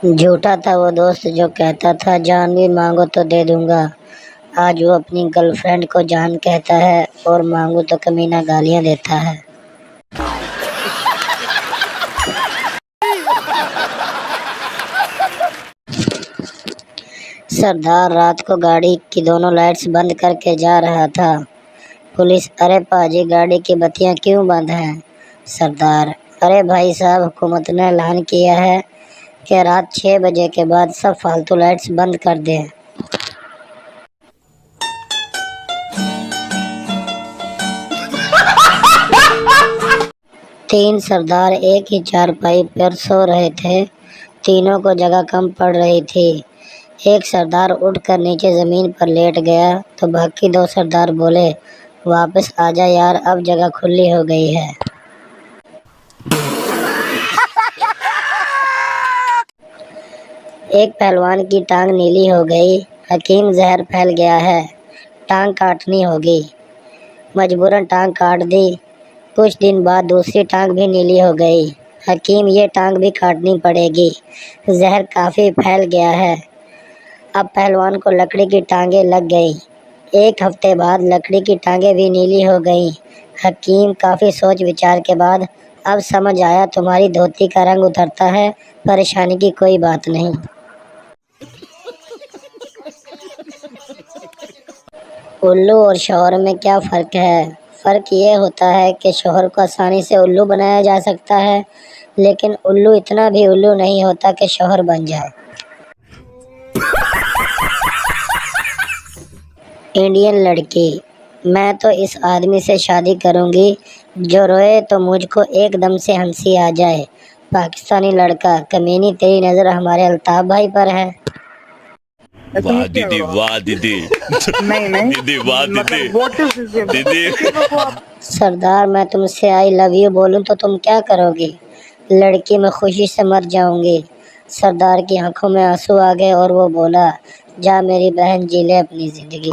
جھوٹا تھا وہ دوست جو کہتا تھا جان بھی مانگو تو دے دوں گا۔ آج وہ اپنی گرل فرینڈ کو جان کہتا ہے اور مانگو تو کمینہ گالیاں دیتا ہے۔ سردار رات کو گاڑی کی دونوں لائٹس بند کر کے جا رہا تھا۔ پولیس: ارے پاجی گاڑی کی بتیاں کیوں بند ہیں؟ سردار: ارے بھائی صاحب، حکومت نے اعلان کیا ہے کہ رات 6 بجے کے بعد سب فالتو لائٹس بند کر دیں۔ تین سردار ایک ہی چارپائی پر سو رہے تھے۔ تینوں کو جگہ کم پڑ رہی تھی۔ ایک سردار اٹھ کر نیچے زمین پر لیٹ گیا تو باقی 2 سردار بولے، واپس آجا یار، اب جگہ کھلی ہو گئی ہے۔ ایک پہلوان کی ٹانگ نیلی ہو گئی۔ حکیم: زہر پھیل گیا ہے، ٹانگ کاٹنی ہوگی۔ مجبوراً ٹانگ کاٹ دی۔ کچھ دن بعد دوسری ٹانگ بھی نیلی ہو گئی۔ حکیم: یہ ٹانگ بھی کاٹنی پڑے گی، زہر کافی پھیل گیا ہے۔ اب پہلوان کو لکڑی کی ٹانگیں لگ گئیں۔ 1 ہفتے بعد لکڑی کی ٹانگیں بھی نیلی ہو گئیں۔ حکیم: کافی سوچ وچار کے بعد اب سمجھ آیا تمہاری دھوتی کا رنگ اترتا ہے، پریشانی کی کوئی بات نہیں۔ الو اور شوہر میں کیا فرق ہے؟ فرق یہ ہوتا ہے کہ شوہر کو آسانی سے الو بنایا جا سکتا ہے، لیکن الو اتنا بھی الو نہیں ہوتا کہ شوہر بن جائے۔ انڈین لڑکی: میں تو اس آدمی سے شادی کروں گی جو روئے تو مجھ کو ایک دم سے ہنسی آ جائے۔ پاکستانی لڑکا: کمینی تیری نظر ہمارے الطاف بھائی پر ہے۔ واہ دیدی، واہ دیدی، دیدی واہ دیدی، دیدی۔ سردار: میں تم سے آئی لو یو بولوں تو تم کیا کرو گی؟ لڑکی: میں خوشی سے مر جاؤں گی۔ سردار کی آنکھوں میں آنسو آ گئے اور وہ بولا، جا میری بہن، جی لے اپنی زندگی۔